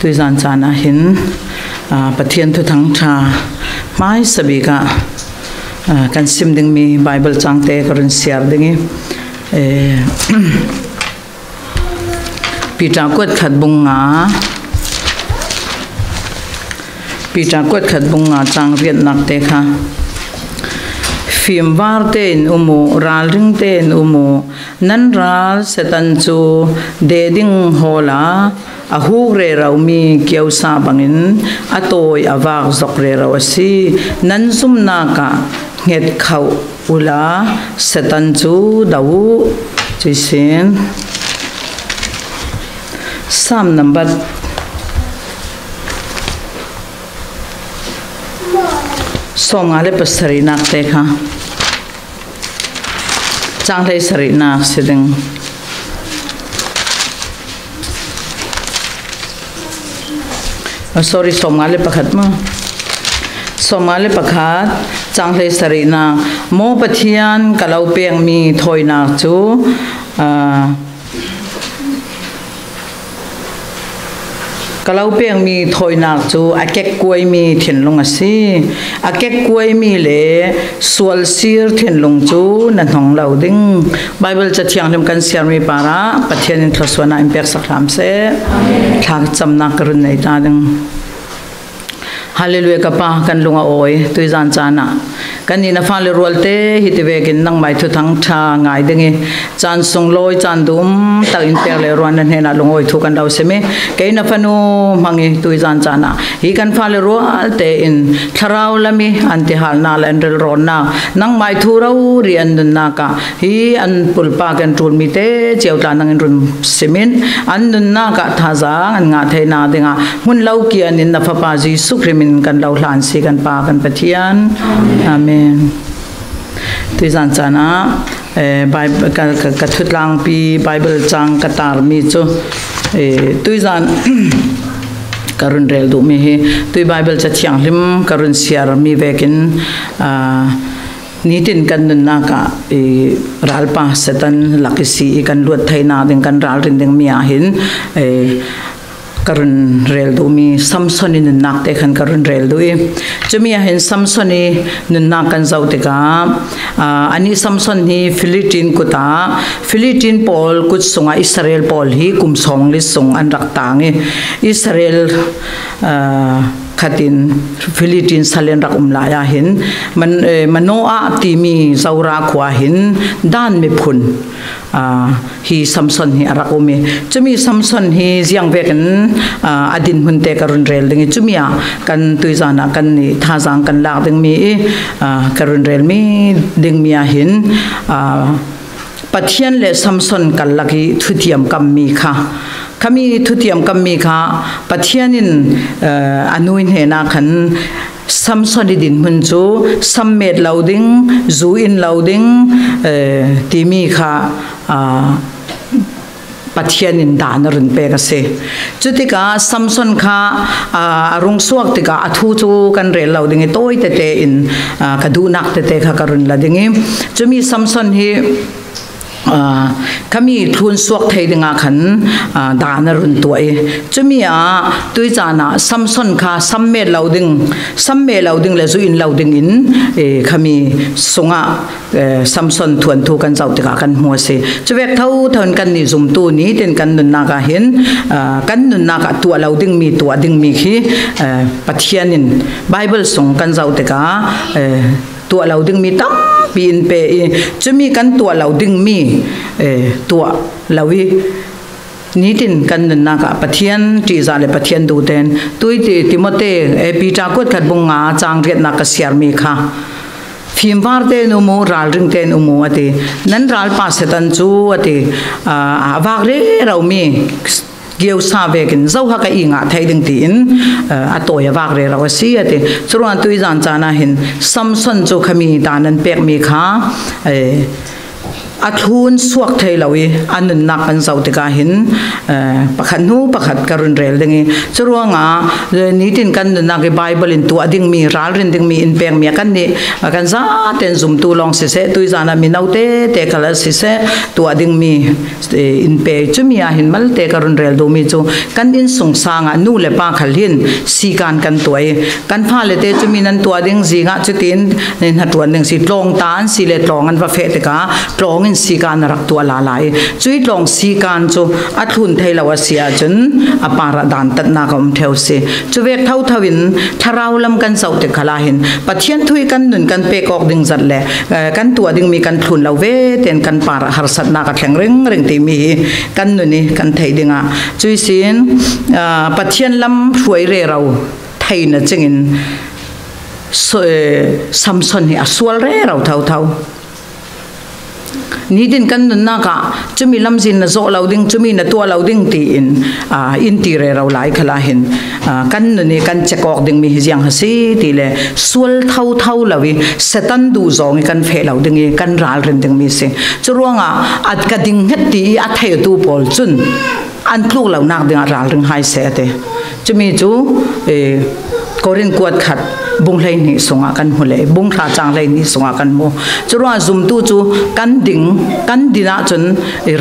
ตุยจานจานะเห็นปะเทียนทุทั้งชาไม้สบีกะกันซิมดึงมีไบเบิลจังเตกรุนเสียดึงปีจากกวดขัดบุงงาปีจากกวดขัดบุงงาจังเรียนนักเตค่ะฟิล์มวาร์เตนอุโมรัลริงเตนอุโมนันรัลเซตันจูเดดิงโฮลาอาหูเรเรามีเกี่ยวซาบังอินอโตยอาวากจกเรเราสีนันซุมนากะเงดเขาอุลาเซตันจูดาวจุเซน3 number Somali pasari nak teka Changlay sari nak siding sorry Somali pakhat mo Somali pakhat Changlay sari nak mo pathian kalau peng mi thoi nak chu kalau peng mi thoi nak chu akek kuai mi thinlong asi akek kuai mi le sual sir thinlong chu nan hong lo ding bible cha thiang lim kan siar mi para pathian in thoswana impact saklam se thak chamna karun nei ta ding hallelujah kapa kan lunga oi tui jan chana kan ina fa le rolte hitiwe kin nang mai thu thang tha ngai dingi chan sung loi chan dum ta in per le ron nan hena lungoi thu kan dau seme keina fanu mangi tui jan chana hi kan fa le rolte in tharau lami anti hal na landrel ron na nang mai thu rau rian na ka hi an pulpa kan tul mi te cheuta nang run semen an na ka thaza an nga theina dinga mun lau ki anin na fa pa jisu krimin kan lau hlan si kan pa kan pathian amen tui jan chana bible ka thutlang pi bible chang katar mi chu tui jan karun rel du mi he tui bible cha thiang lim karun siar mi vekin nitin kan na ka ralpa setan lakisi kan luat thaina ding kan ral rin ding mi a hin karun rel du mi samson in nak te khan karun rel du chumi hen samson ni nak kan zau te ka ani samson ni philippine kuta philippine pol kut sunga israel pol hi kum song li sung an rak tangi israel khatin philippine salen rak umlaya hin manoa timi zaura khwa hin dan me phun hi samson hi arakome chumi samson hi jiang vekan adin hunte karun rel ding chumia kan tuizana kan ni thajang kan lak ding mi karun rel mi ding mia hin pathian le samson kallaki thutiam kam mi kha kami thutiam kam mi kha pathianin anuin hena khan samson din hun chu sammet loading zu in loading timi kha pathian in dan run pe ka se chutika samson kha arung suak tika athu chu kan rel loading toy te te in kadunak te te kha karun ladingi chumi samson hi kami thun suak thei dinga khan dana run tuai chumia tuijana samson kha samme loading le zu in loading in kami sunga samson thuan thu kan zau tika kan hmu se chwek thau thon kan ni zum tu ni ten kan nun na ka hin kan nun na ka tu loading mi tu ading mi khi pathianin bible song kan zau tika tu loading mi tam pin pe chumi kan tua loading mi tua lawi nitin kan na ka pathian ti za le pathian du ten tui ti timote pita kot khat bunga chang ret na ka siar mi kha phim war te no mo ral ring ten umo ate nan ral pa setan chu ate awak re rau mi geu sa vekin zau ha ka inga thai ding tin atoya wak re raw si ate churan tui jan chana hin samson chu khami danan pek mi kha a thun suak thei lawi anun nak kan zau te ka hin pakhat nu pakhat karun rel dingi churuanga ni tin kan na ke bible in tu ading mi ral rin ding mi in peng mi kan ni kan za ten zum tu long se se tu zana mi naute te kala se se tu ading mi in pe chumi a hin mal te karun rel do mi chu kan in sung sanga nu le pa khal hin si kan kan tuai kan pha le te chumi nan tu ading zinga chutin nen hatuan ding si tlong tan si le tlong an va fe te ka tlong in si kan rak tu ala lai chui tlong si kan chu a thun thei lawa sia chun a para dan tat na kom theu se chu vek thau thawin tharau lam kan sau te khala hin pathian thui kan nun kan pe kok ding zat le kan tu ading mi kan thun lo ve ten kan para har sat na ka thleng reng reng ti mi kan nu ni kan thei dinga chui sin pathian lam huai re rau thei na chingin samson hi aswal re rau thau thau ni din kan na ka chumi lamjin na zo loading chumi na to loading ti in ti re rau lai khala hin kan ni kan chekok ding mi hiang hasi ti le sul thau thau lawi setan du zong kan phe loading kan ral ren ding mi se churuanga at ka ding het ti a thei tu pol chun an tlu lo nak ding ral ring hai se te chumi chu korin kuat khat bung lai ni songa kan hule bung tha chang lai ni songa kan mo churwa zum tu chu kan dina chun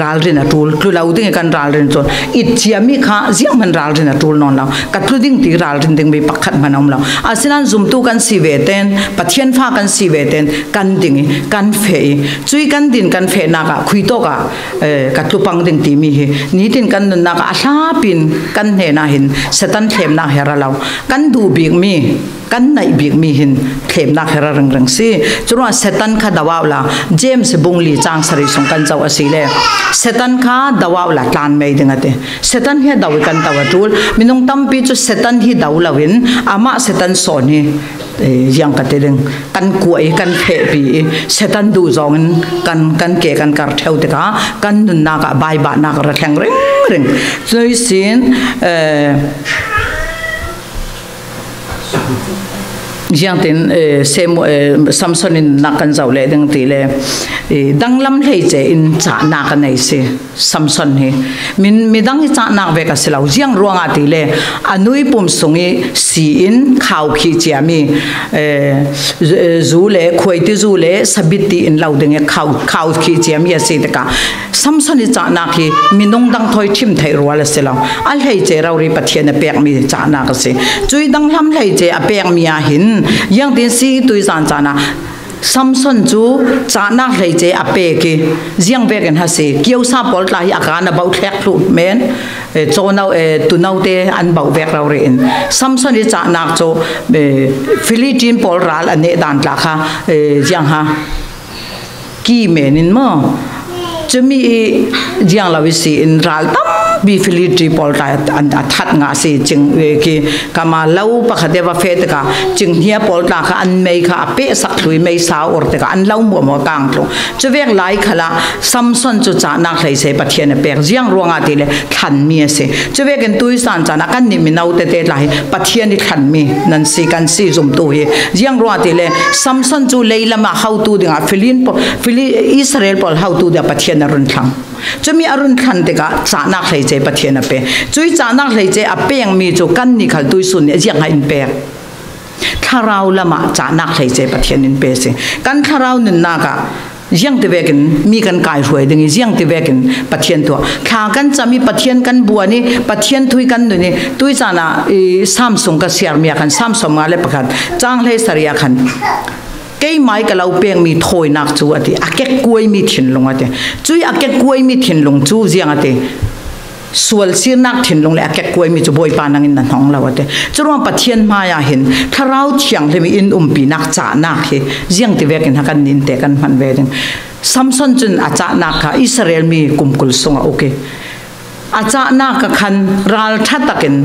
ral rin a tul klu lau ding kan ral rin chon it chiami kha jiang man ral rin a tul non law ka tlu ding ti ral rin ding be pakhat manom law asinan zum tu kan si ve ten pathian pha kan si ve ten kan ding kan fe chui kan din kan fe na ka khui to ka tlu pang ding ti mi hi ni tin kan na ka a pin kan he na hin setan thlem na hera law kan du big mi kan nai big mi hin thlem na hera rang rang si churwa setan kha dawaw la james bungli chang sari song kan chaw asile setan kha dawaw la tlan mei ding ate setan he daw kan taw tul minung tampi chu setan hi daw lawin ama setan son hi yang ka te ding kan kuai kan phe pi setan du zong kan ke kan kar theu te ka kan nun na ka bai ba na ka ra thang reng reng choi sin giang tin samson in nakan zau le ding ti le danglam lei che in cha na ka nei se samson he min dang cha na ve ka silau giang ruanga ti le anui pum sungi si in khau khi chiami zu le khoi ti zu le sabiti in lau ding khau khi chiami ase ta ka samson ni cha na khi minong dang thoi thim thai ro la silau al hei che rau ri pathian na pek mi cha na ka se chui dang lam lei che a pek mi a hin yang tin si tui san chana samson chu chana hlei che ape ki jiang ve kan ha se kiau sa pol la hi akana bau thlek lu men chonau tu nau te an bau vek raw re in samson ri chana cho philippine pol ral ane dan la kha jiang ha ki menin mo chumi jiang la wi si in ral tam bi filitri pol ta an that nga si ching ki kama lau pakhade wa fe ka ching hia pol ta kha an mei kha pe sak thui mei sa or te ka an lau mo kang tlo chuvek lai khala samson chu cha nak hlei se pathian pe jiang ruanga ti le khan mi se chuvek en tui san cha na kan ni mi nau te lai pathian ni khan mi nan si kan si zum tu hi jiang ruanga ti le samson chu leilama how tu dinga fili israel pol how tu da pathian na run thang chumi arun khan te ka cha nak hlei che pathian a pe chui cha nak hlei che a peng mi chu kan ni khal tui sun jiang ha in pe tharau lama cha nak hlei che pathian in pe se kan tharau nin na ka jiang te vekin mi kan kai huai ding jiang te vekin pathian to kha kan chami pathian kan buani pathian thui kan nu ni tui chana samsung ka siar mi kan samsung ma le pakhat chang hlei saria khan cái mai cái lâu bèn mi thôi nạc chú ati à cái quay mi thiên long ati chui à cái quay mi thiên long chú riêng ati sual xin nạc thiên long le à cái quay mi chú boy pa nang in nan hong lâu ati chú rong pathian ma ya hin tharau chiang le mi in pi nak cha nak hi riêng ti vekin hakan nin te kan man ve ding samson chun a cha nak kha israel mi kumkul songa okay acha na ka khan ral thatakin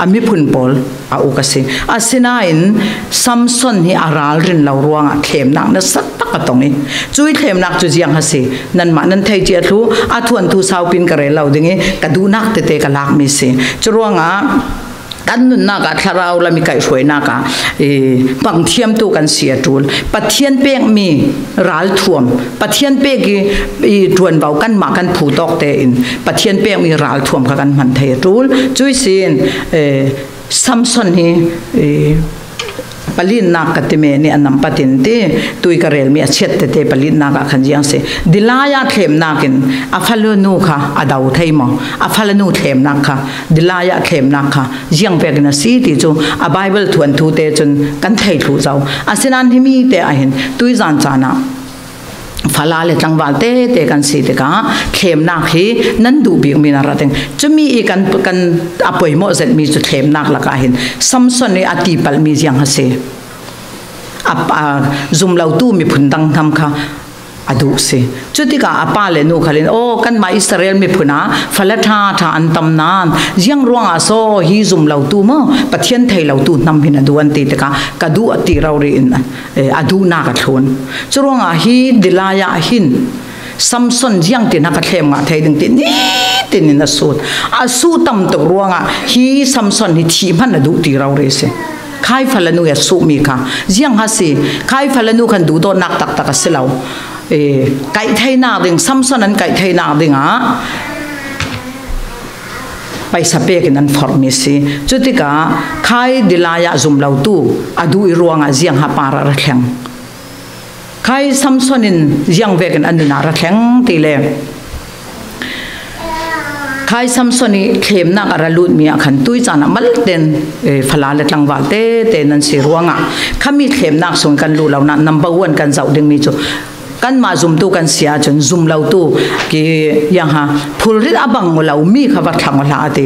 ami phun pol a ukase asina in samson hi aral rin lo ruanga thlem nak na sak tak atong ni chui thlem nak chu jiang ha se nan ma nan thei chi athu a thuan thu sau pin ka re lo dingi ka du nak te ka lak mi se churuanga กันนุนนักทาราวละมีไก่สวยนักบังเทียมตัวกันเสียจูลปะเทียนเป้งมีรัลท่วมปะเทียนเป้กีจวนเบากันมากันผูตอกเตอินปะเทียนเป้งมีรัลท่วมกันมันเทจูลจุยสินซัมซอนฮีปลินนักกัตเมนี่อันนำปฏินตีตุยกระเรลมีอาเชตเตปลินนักขันยังเสดิลายาเทมนักินอัฟลนูค่ะอดาวไทยมอัฟลนูเทมนักค่ะดิลายาเทมนักค่ะยังเปกันสีติจูอับไบเบิลทวนทูเตจนกันไทยทูเจ้าอาเซนันที่มีเตอเห็นตุยจานจานะฟาลาเลตังวาลเตกันสีเตกาเข้มนักฮีนั่นดูบีมีนาระเตงจะมีอีกันอภัยโมเสมีจุดเข้มนักละกันเห็นซัมซอนในอติปัลมียังฮะเสซุมเหล่าตู้มีผลดังทำค่ะอดูสิจุดที่กาอป้าเลนูขลินโอ้กันมาอิสราเอลมีผลนะฟาเลท่าท่าอันตำนานยังร่วงอาโซฮีซุมเหล่าตู้มั้งปะเทียนไทยเหล่าตู้นำพินาดูอันตีตะกากระดูอติเราเรียนอดูนักทนจะร่วงอาฮีดิลายาหินซัมซอนยังตินักเข้มงาไทยดึงตินี่ตินินสูดอาสูตั้มตกร่วงอาฮีซัมซอนฮิทีมันอดูตีเราเรียนใครฟัลนูยสุมีค่ะยังฮะสิใครฟัลนูคันดูโดนักตักเสลาไก่ไทยนาดึงซัมซอนนั้นไก่ไทยนาดึงไปสเปกนั้นฟอร์มิสิจุดที่กาใครดิลายาซุมเหล่าตู้อดูอีรวงยังฮะปาระแข็งใครซัมซอนินยังเวกันอันนั้นระแข็งตีเลใครซัมซอนีเข้มนักอราลุดมีอาขันตุยจานะมัลเตนฟลาเลตังวาลเตนันสิรวงขามีเข้มนักส่งกันรู้เรานะนัมเบอร์วันกันเจ้าดึงมีจูกันมาซุมตู้กันเสียจนซุมเราตู้กี่ยังฮะพูดริดอบังเรามีข้าวัดทางเราตี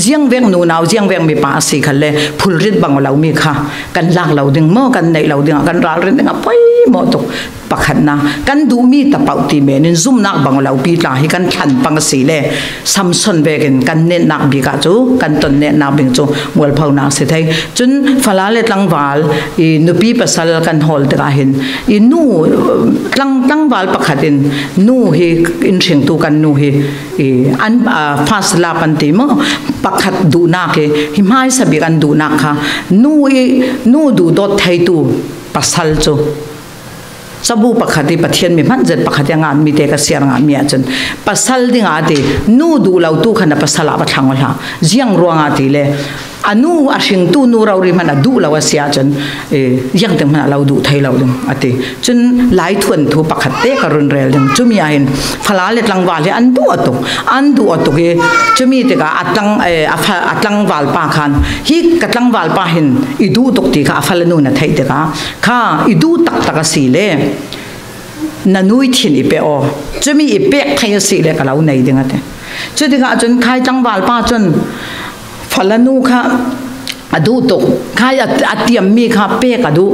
เจียงเวงนูนาวเจียงเวงมีป้าสีขันเลยพูดริดบังเรามีค่ะกันลากเราดึงเมื่อกันในเราดึงกันรักเรื่องไปหมดตุกปักขันนะกันดูมีตะเป่าตีเมนินซุมนักบังเราปีตาให้กันทันปังสีเลยซัมซอนเวกันกันเน้นนักบีกาจูกันตนเน้นนักบิงจูมวลเผานักเสียไทยจนฟลาเลตังวาลนุปีปัสสาวะกันฮอลตะเห็นนูตั้งวาลปักขัดินนูเฮอินเชิงตูกันนูเฮอันฟาสลาปันติมปักขัดดูนักเฮหิมายสบิกันดูนักค่ะนูดูดอทไทยตูปัสสัลจูสบู่ปักขัดที่ปะเทียนมีมันจะปักขัดยังงานมีเตกเสียงงานมีอาจารย์ปัสสัลดิ่งอาทินูดูเราตู้ขณะปัสสลาปัทางวันละเจียงรัวงอาทิเลยอนุอาชิงตูนูเราเรียมันดูเราเสียจนยังแต่มันเราดูไทยเราดึงอาทิจนหลายทวนทูปักขัดเตกรุนแรงดึงจุมีอะไรฟลาเลตังวาลอันดูอตุกจุมีเตกอัตังวาลปาคันฮิกัตังวาลปาหินอีดูตุกตีค่ะฟลานูนไทยเตกค่ะอีดูตักสีเลนันุยทินอีเปอจะมีอีเปกไทยสิเลกับเราในดึงอะไรจุดที่จนใครจังวาลป้าจนฟลานูค่ะอดูตกใครอัดเตรียมมีค่ะเปกอดู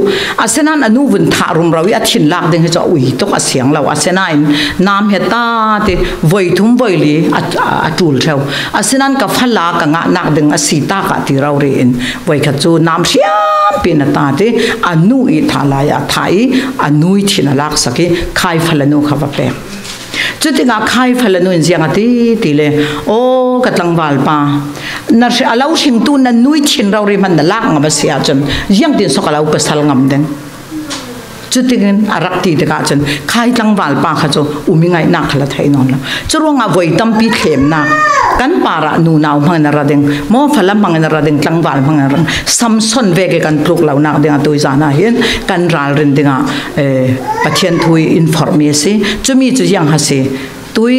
อาเซนันอนุวุนทารุมเราวิอัดหินลากดึงให้เจ้าอุ้ยตกอาเสียงเราอาเซนันน้ำเฮตาเตวัยทุ่มวัยลีอัดจูลเท่าอาเซนันกับฟลากับงะนักดึงอาศิตากะที่เราเรียนวัยขจูน้ำเสียเป็นตาเตอนุอิทาลายาไทยอนุอิทินลักษณ์ใครฟลานูค่ะว่าเปจุดที่กาใครฟลานูนเสียงตีเลยโอ้กตังวาลปานั่นเราชิงตูนันนุยชินเราเรียมันลักงาบเสียจนยังตินสกเราเปสลงามเดนจุดที่กันอารักตีตะกาจนใครตังวาลปาขจอุมิไงนักขลัดไทยนอนละจะร่วงอาวัยตั้มปีเข้มนักกันปาระนูนาวมังนราเดงมอฟลมังนราเดงตังวาลมังนราซัมซอนเวกกันปลุกเรานักเดงตัวจานาเห็นกันรัลเรนเดงปะเทียนทุยอินฟอร์เมซีจะมีจุดยังฮะสิตุย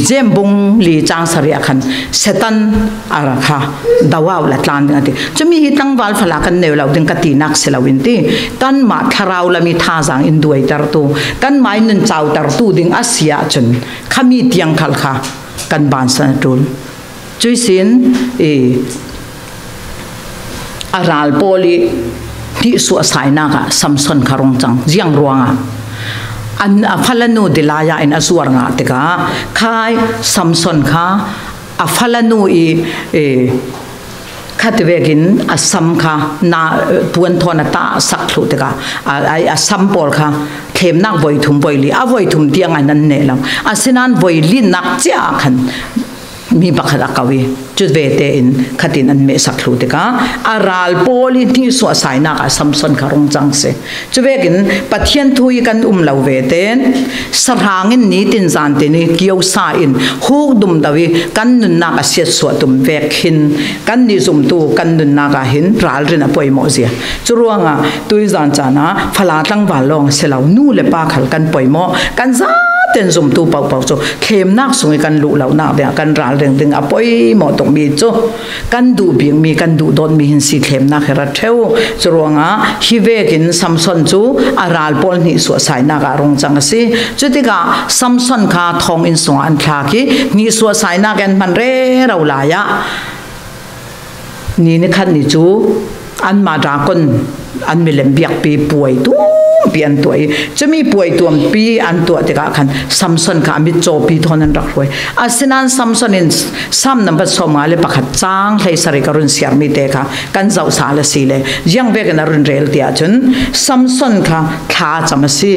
เจมบงลีจางสริอาคันเซตันอาราคาดาวาวละตานดิจะมีตั้งวาลฟลากันเนวเราดึงกตีนักเสลาวินตีกันมาทาราวละมีท่าจางอินด้วยตารตูกันไม้นันเจ้าตารตูดึงอาเซียจนขามีเตียงขัลค่ะกันบานสันตุลจุยสินอาราลโปลีที่สุดสายนักซัมซอนคารองจังเจียงรวงอันฟลานูดิลายาอินอสวรงาติกาใครซัมซอนค่ะฟลานูขัดเวกินซัมค่ะนาปวนทอนตาสักทุติกาซัมปอลค่ะเข้มนักวัยทุ่มวัยลีวัยทุ่มเตียงอันนั้นเนี่ยลำสินันวัยลีนักเจ้าขัน มีบักขะกวีจุดเวเตอินขัดินอันเมสักลูติกาอาราลโปลิที่สวสายนักสัมสนคารงจังเสจุดเวกินปัทยันทุยกันลาวเวเตนสรางอินนี้ตินจานตินีเกี่ยวสาอินฮูกดุมดาวีกันนุนนักเสียสวดุมเวกหินกันนิจุมตูกันนุนนักหินรัลรินอป่วยโมเสียจุรวงตุยจานจานะฟลาตังบาลองเสลาวนูเลปาขัลกันป่วยโมกันซาเต็นซุมตูเป่าโจเข้มนักสงกันลุเหล่านักเดียกันรัลเริงดึงอป่วยโมตรงมีโจกันดูเบียงมีกันดูโดนมีหินสีเข้มนักเหรัดเทวจุรวงฮิเวกินซัมซอนจูอาราลปอลนิสวสายนักอารมณ์จังสิจุดที่กาซัมซอนคาทองอินสวอันคลากีนิสวสายนักกันมันเร่เราลายะนี่นึกขันนิจูอันมาดาคนอันมีเลมเบียกปีป่วยตัวปีอันตัวจะมีป่วยตัวปีอันตัวที่กาขันซัมซอนขามิโจปีทอนันรักรวยอาศินันซัมซอนอินซัมนับเป็นสมัยเลยปะขัดจางให้สริการุนเสียมีเตะกันเจ้าสาวสีเลยยังเวกันรุนเรลเดียจนซัมซอนขาขาจำสิ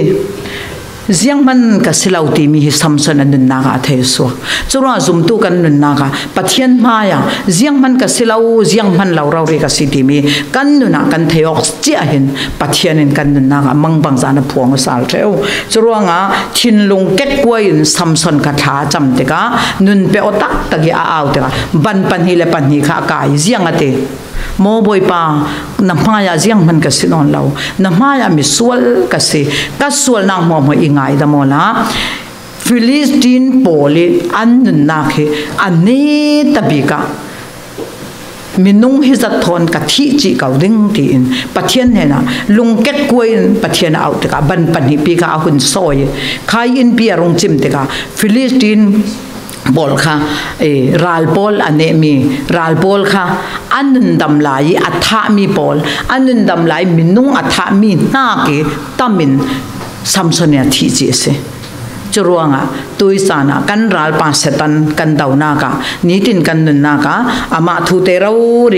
เสียงมันก็สิลาวตีมีซัมซอนนุนนากาเทสัวจุราจุมตุกันนุนนากาปัทยันมาอย่างเสียงมันก็สิลาวเสียงมันเราเรียกสิตีมีกันนุนกันเทออกเจียหินปัทยันกันนุนนากามังบังจานพวงสาลเทวจุรางาทินลงเก็กกวยซัมซอนกาถาจำเตกานุนเปอตักตะกี้อ้าวเตกาบันปันฮิเลปันฮิข้ากายเสียงอเตโมบอยปาน้ำมายาเสียงมันก็สินอนเราน้ำมายามิสวลก็สิก็สวลนางมอมอีไงดามอละฟิลิสตินโปลิอันนุนนาเคอันนี้ตบิกะมินุงฮิจัดทอนกะทิจิเกาดึงตีนปะเทียนเนี่ยนะลุงเก็กกวยปะเทียนเอาเตกะบันปันฮิปีกะเอาหุ่นซอยขายอินเปียรงจิมเตกะฟิลิสตินบอลค่ะรัลบอลอันนี้มีรัลบอลค่ะอันนั้นดำไหลอัฐามีบอลอันนั้นดำไหลมินุ่งอัฐามีนาเกตามินซัมซอนเนี่ยที่จีเสจรวงตุยสานะกันรัลปาเสตันกันดาวนากานิตินกันนุนนากาอามาทูเตราเร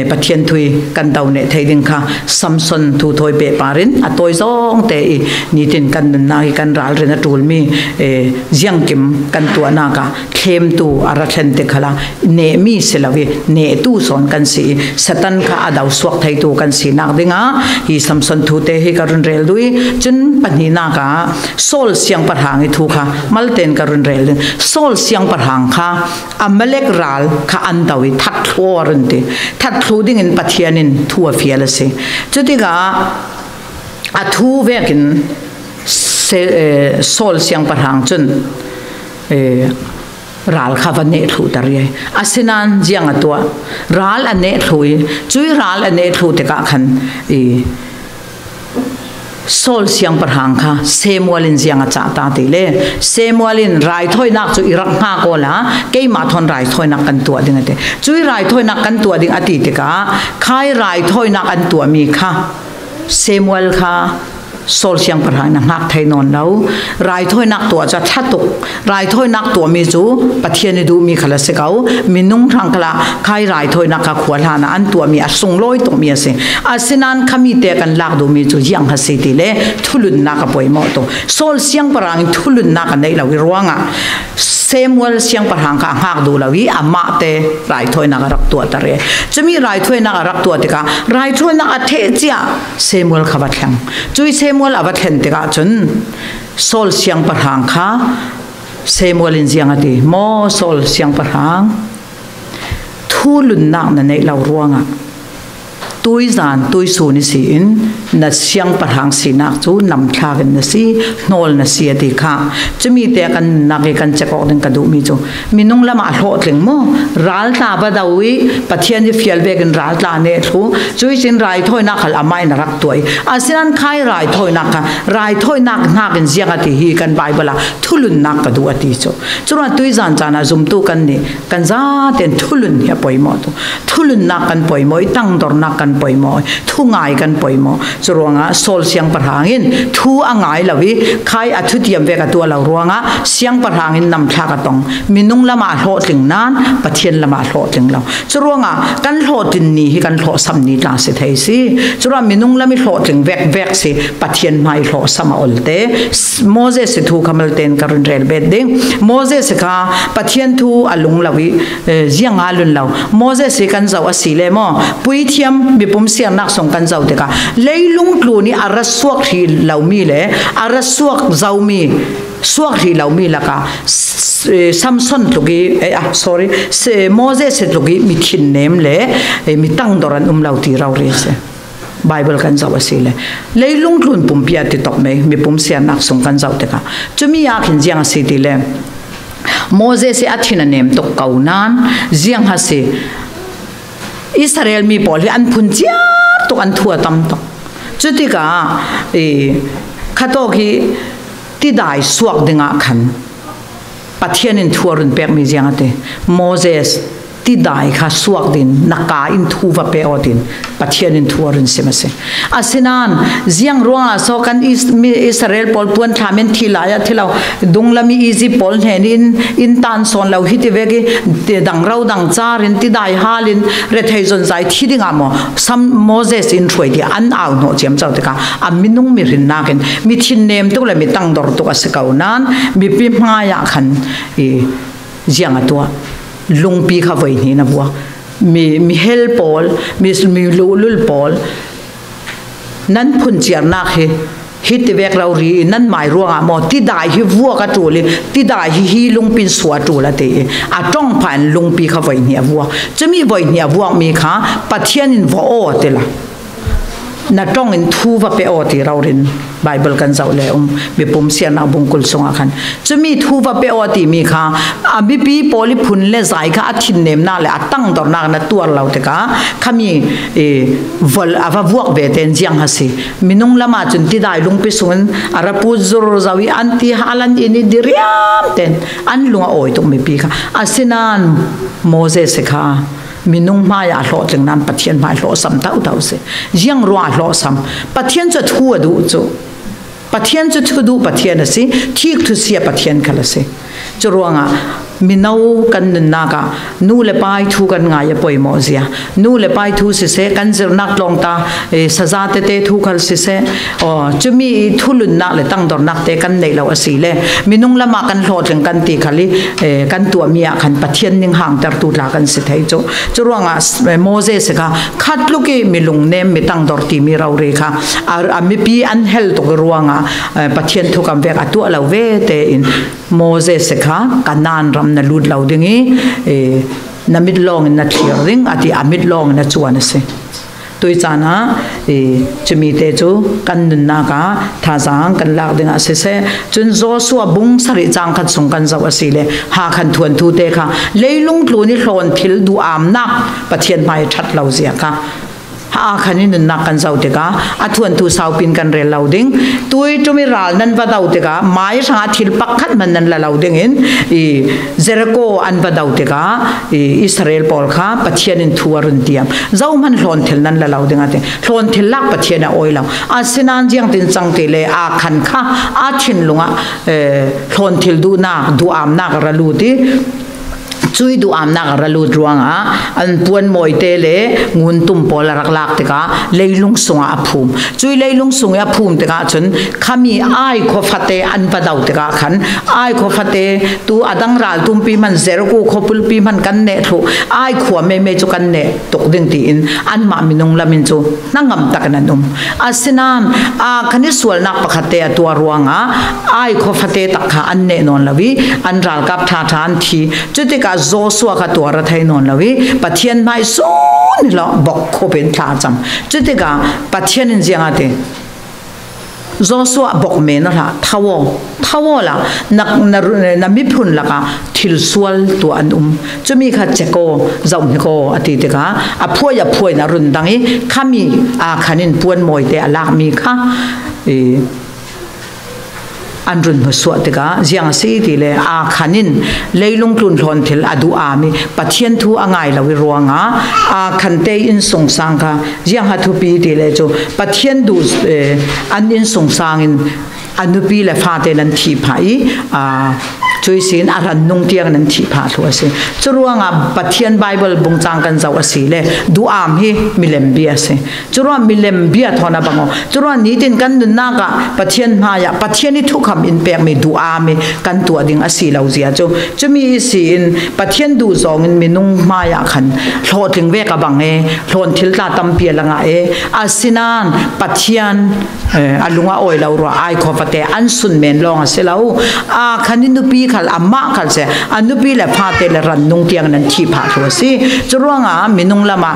ปะเทียนทุยกันดาวเนไทยดิงค่ะซัมซอนทูทอยเปปารินอตอยซองเตอีนิตินกันนุนนากันรัลเรนตูลมียังกิมกันตัวนากาเข้มตูอารัชเนติขลาเนมีเสลวีเนตูสอนกันสีเสตันค่ะอดาวสวกไทยตูกันสีนักดิงะฮีซัมซอนทูเตฮิการุนเรลดุยจนปัญญานากาโซลเสียงปะทางทุกค่ะมัลเตนการุนเรลโซลเสียงปะทางค่ะอเมเล็กรัลค่ะอันดาวิทัดทัวรันเตทัดทัวดิ่งปัทยานินทัวเฟียลเสจุดที่กาอัทูเวกินโซลเสียงปะทางจนรัลข้าวันเนทูตารีอาศินันเจียงตัวรัลอันเนทูจุยรัลอันเนทูเตกะขันโซลเสียงประหางค่ะเซมัวลินเสียงอาจารย์ตาติเลเซมัวลินไรถ้อยนักจุอิรักห้าก็ละเกี่ยมาทอนไรถ้อยนักกันตัวดิ่งเตจุยไรถ้อยนักกันตัวดิ่งอดีตกะใครไรถ้อยนักกันตัวมีค่ะเซมัวลค่ะโซลเสียงประหางนักไทยนอนแล้วไรถ้อยนักตัวจะทัดตกไรถ้อยนักตัวมีจูปะเทียนดูมีขลังเสกเอามีนุ่งทางกละใครไรถ้อยนักขวดหานะอันตัวมีส่งลอยตรงมีสิอาศินันขมิเตกันลักดูมีจูยังหัสิติเลทุลุนนักป่วยหมดตัวโซลเสียงประหางทุลุนนักในเราวิรวังเซมัวลเสียงประหางข้างหักดูเราวิอามาเตไรถ้อยนักรักตัวตะเรจะมีไรถ้อยนักรักตัวติกาไรถ้อยนักเทเจียเซมัวลขบัดแข็งจุยเซมัวลอวัดเห็นติกาจนโซลเสียงประหางค่ะเซมัวลินเสียงอดีโมโซลเสียงประหางทุลุนนักในเรารวงตุยจานตุยสูนิสินนัดเสียงประหางสีนักจูนำชากันนสีโนลนสีอดีค่ะจะมีแต่กันนักกันจะกอดกันดูมีจูมีนุ่งละมาโหดถึงโมรัลตาบดาวิปะเทียนที่เฟียลเวกันรัลตาเนทูจุยสินไรถ้อยนักขลาไม่นรักตัวอาศินันใครไรถ้อยนักค่ะไรถ้อยนักนักกันเสียงอดีฮีกันไบเบลาทุลุนนักกันดูอดีจูจุนตุยจานจานะจุมตุกันนี่กันซาเต็นทุลุนเฮียป่วยหมดทุลุนนักกันป่วยหมดตั้งดอร์นักกัน กันปอยมอทุง่ายกันปอยมอจรวงอ่ะโซลเสียงประหางอินทุอ่างง่ายละวิใครอัทุติยมเวกตัวเรารวงอ่ะเสียงประหางอินนำทากตองมินุงละมาโหถึงนั้นปะเทียนละมาโหถึงเราจรวงอ่ะกันโหตินนี้กันโหสัมนิตาสิเทสิจรวงมินุงละไม่โหถึงแวกสิปะเทียนไม่โหสมาอลเตโมเสสทูคำลเตนการุนเรลเบดดิ้งโมเสสค่ะปะเทียนทูอลุงละวิเจียงอาลุนเราโมเสสกันเจ้าอสีเลมอปุยเทียมมีปุ่มเสียงนักส่งกันเจ้าเด็กเลยลุงกลูนี่อารัสวกที่เหล่ามีเลยอารัสวกเจ้ามีสวกที่เหล่ามีละกะซัมซอนตุกี้sorry โมเสสตุกี้มีขินเนมเลยมีตั้งดอรันเหล่าที่เราเรียนไบเบิลกันเจ้าสิเลยลุงกลูนปุ่มเปียติดตกไหมมีปุ่มเสียงนักส่งกันเจ้าเด็กจะมีอยากเห็นเจียงสิทีเลยโมเสสอัฐินเนมตกเก่านานเจียงฮัสสิอิสราเอลมีบอลที่อันพุนเจียตกอันทั่วตั้มตกจุดที่ก็ข้าโตกี้ที่ได้สวกดึงขันปะเทียนินทั่วรุนเปียกมีเจียงเตโมเสสที่ได้ข้าสวกดินนักกาอินทัวเปียอดินปะเทียนินทั่วรุนเสมเสอาศินันเจียงรัวโซกันอิสราเอลปอลปวนทามินทีลายที่เราดุงละมีอีจิปอลเห็นอินตันส่วนเราฮิตเวกิดังเราดังจารินที่ได้ฮาลินเรทให้จนใจที่ดิ่งอ่ะซัมโมเสสอินช่วยที่อันเอาโนเจียมเจ้าติกาอามินุงมีรินนักมีทินเนมตุกเลยมีตั้งดอร์ตุกสกาวนั้นมีพิมพ์ยาขันเจียงตัวลุงปีข้าไว้นี่นะบัวมีเฮลปอลมีลุลปอลนั่นพุ่นเจียร์นักฮิตเวกเรารีนั่นหมายรวงอ่ะมอที่ได้ฮิวัวกระตูเลยที่ได้ฮิลุงปีสวดตูละเตะจ้องผ่านลุงปีข้าไว้เนี่ยวัวจะมีไว้เนี่ยวัวมีค่ะปะเทียนินวัวโอเตละนัดจ้องอินทูว่าไปโอที่เราเรียนไบเบิลกันเจ้าแล้วมีปุ่มเสียนอาบุงกุลสงฆ์ขันจะมีทูว่าไปโอที่มีค่ะบิปีโพลิพุนเลสายค่ะทินเนมน่าเลยตั้งต่อหน้านัดตัวเราเตะค่ะขามีวอลอาว่าวัวเบเตนจียงฮัสซีมินุงละมาจนที่ได้ลุงไปส่งอาราปูจรูซาวิอันที่ฮาลันอินิดิเรียมเตนอันลุงโอยตรงมีปีค่ะอาศินันโมเสสค่ะมินุงมาอยากหล่อจังนั้นปะเทียนมาหล่อซ้ำเท่าเสียยังรัวหล่อซ้ำปะเทียนจะทั่วดูจูปะเทียนจะทั่วดูปะเทียนนะสิที่ทุเสียปะเทียนกันละสิจะรัวงะมินากันนักนูเลไปทูกันง่ายป่วยหมอเสียนูเลไปทูสิเสกันจะนักลงตาสซาเตเตทูคัลสิเสจะมีทุลุนนักเลยตั้งดอกนักเตกันในเราสิเลมินุงละมากันโหดจังกันตีขัลิกันตัวเมียขันปะเทียนนิ่งห่างแต่ตูลากันสิเทโจจะรัวงะโมเสสค่ะคัดลูกมีลุงเนมมีตั้งดอกตีมีเราเรค่ะมีปีอันเฮลตกรัวงะปะเทียนทุกำเวกตัวเราเวเตอินโมเสสค่ะกันนานรำนัลุดเราดึงนามิดลองนัดเที่ยวดึงอาทิอามิดลองนัดชวนสิตัวจานะจะมีเตจูกันนุนนากาท่าจางกันลากดึงอาเสเสจนโจสัวบุ้งสริจางขัดส่งกันเจ้าสิเลหาขันทวนทูเตค่ะเลยลุงกลูนี่โคลนทิลดูอามนักปะเทียนไปชัดเราเสียค่ะขันนี้นุนนักกันเจ้าเตกาอัทวนทูสาวปินกันเรลเราดิ้งตัวจุมิรัลนั่นว่าเดาเตกาไม้สังอาทิลปักขัดมันนั่นเราดิ้งอินเจริโกอันว่าเดาเตกาอิสราเอลปอลค่ะปะเทียนินทัวรุนเตียมเจ้ามันหลอนเทลนั่นเราดิ้งอะไรหลอนเทลลักปะเทียนเอาอยเราอาศินันจียงตินจังเตเลขันค่ะชินลุงหลอนเทลดูนักดูอามนักระลูดีช่วยดูอำนาจระลุดรวงอันปวนมวยเตเลงุนตุ่มปอลรักลักเตกาเลยลุงสงอาภูมิช่วยเลยลุงสงอาภูมิเตกาจนขามีไอขฟัตเตอันปะดาวเตกาขันไอขฟัตเตตูอดังรัลตุมปีมันเซรกูขบุลปีมันกันเนทุไอขวเมจุกันเนตกดึงตีอินอันมามินงลามินจูนั่งงำตักนันนุมอาศินันคันนี้ส่วนนักปะขัตเตตัวรวงไอขฟัตเตตักขาอันเนนอนลาวีอันรัลกับท่าทานทีจุดเตกาโจสัวขัดตัวรัฐไทยนนลวิปะเทียนไม่สูนี่ละบอกโคเป็นท่าจำจุดที่กาปะเทียนนี่ยังไงเตโจสัวบอกเมนละท้าวละนักมิพุนละกาทิลสวลตัวอันจะมีขัดเจโกจอมโกอติเตกาพวยนรุนดังนี้ข้ามีขันินปวนมวยเตอลากมีค่ะ อันรุนหัวสวดกะยังสีทีเลยอาขันินเลยลงทุนทนทิลอดูอามีปัจเจียนทูอ่างไงเราวิรวงอาขันเตอินสงสังค่ะยังหัตุปีทีเลยจูปัจเจียนดูอันอินสงสังอินอนุปีและฟาเตนันทีไผ่ช่วยสินอารันนุ่งเตียงนันทีพาทัวสิจรวงปัทเทียนไบเบิลบุงจังกันเจ้าสิเลดูอามฮีมิเลมเบียสิจรวงมิเลมเบียทอนาบังจรวงนี้ดินกันนุนนากะปัทเทียนมายาปัทเทียนนี่ทุกคำอินเปียมีดูอามีกันตัวดิ่งอสิเราเสียจะมีสินปัทเทียนดูสองอินมีนุ่งมายาขันโลถึงเวกบังโลนทิลตาตัมเปียละงอาสินานปัทเทียนอาลุงอาโอยเรารัวไอคอฟเตอันสุนเมนลองเสลาขันนินุปีขัลอามาขัลเสอนุปีและฟาเตและรันนุ่งเตียงนั้นที่พาทัวสิจรวงมินุงละมา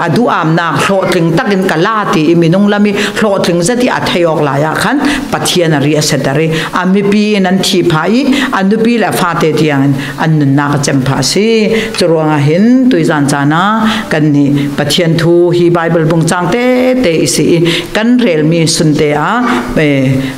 อดูอามนาโลถึงตักินกะลาตีมินุงละมีโลถึงจะที่อัธยอกลายขันปัทเทียนรีเสดารีอามิปีนั้นที่พายอนุปีและฟาเตเตียงอันนุนนักจำพาสิจรวงเห็นตุยจานจานากันนี่ปัทเทียนทูฮีไบเบิลบุงจังเตเตอิสิกันเรลมีสุนเตอา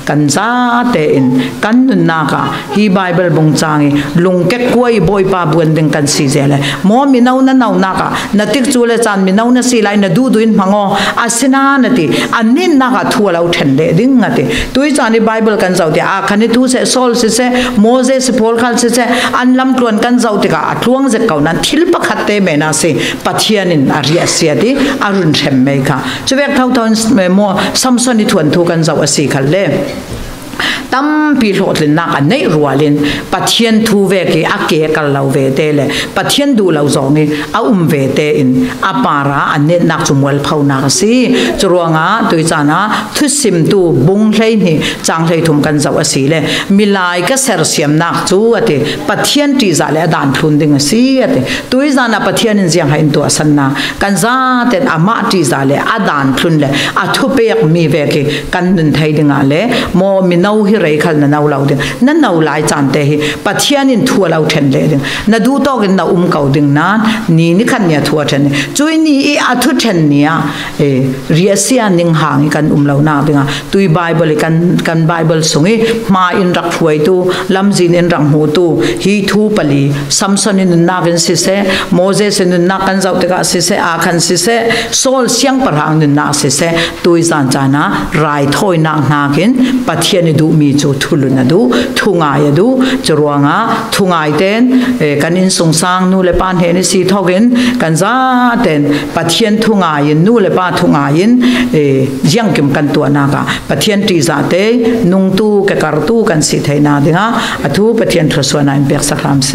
กันซาเตอินกันนุนนากะฮีไบเบิลบงจางลุงแกกวยบอยปาบวนดึงกันสีเจเลมอมินาวนั่นนากะนัติกจูเลจานมินาวนั่นสีไลน์ดูดูอินพังออาศินานติอันนี้นากะทัวเราเทนเลดิ้งงติตุยจานี่ไบเบิลกันเจ้าติอาคันนี้ทูเสโซลเสโมเสสพอลคัลเสอันลำกลวนกันเจ้าติกะอัดลวงเจเก่านั้นทิลปะขัดเตเมนาสิปัทยานินอาริยเสียติอารุนเทมเมค่ะจะเวกเท่าทอนโมซัมซอนิทวนทูกันเจ้าสิขัลเลตั้มปีโหดเลยนักอันนี้รัวเลยปัทเทียนทูเวกีอาเกกันเราเวเตเลยปัทเทียนดูเราจงเอาเวเตอินอาปาระอันนี้นักจมวลเผานักสิจรวงตุยจานะทุสิมตูบุงเลยนี่จางเลยทุ่มกันเจ้าสิเลยมิลายก็เสรเสียมนักจูอติปัทเทียนตีจาเลยด่านพลุนดึงสิอติตุยจานะปัทเทียนเสียงให้ตัวสันนากันซาเต็นอามาตีจาเลยอาด่านพลุนเลยอาทุเปียกมีเวกีกันนึนไทยดึงอะไรโมมินเอาฮิเรขัลนั่นเอาเราดึงนั่นเอาหลายจานเตะปัทยานินทัวเราเทนเลยดึงนั่นดูต่อกันนั่นเก่าดึงนั้นนี่ขันเนี่ยทัวเทนจุยนี่อาทุเทนเนี่ยเรียเสียนิงหางกันเราหน้าดึงตุยไบเบิลกันไบเบิลส่งมาอินรักถวยตูลำจินอินรักหูตูฮีทูปลีซัมซอนินนักกันสิเสโมเสสนินนักกันเจ้าตะกะสิเสอาคันสิเสโซลเสียงประหางนินนักสิเสตุยจานจานะไรถอยนักนากินปัทยานิดูมีจูทุลุนดูทุ่งายดูจรวงทุ่งายเต้นกันอินสงสางนู่เลปานเฮนิสีทอกินกันซาเต้นปัทยันทุ่งายนู่เลปาทุ่งายินยังกิมกันตัวนาคะปัทยันตีซาเตนุ่งตู้กะการตู้กันสิเทนาดิงะอทูปัทยันทศวนาอินเปียกสักครั้งเส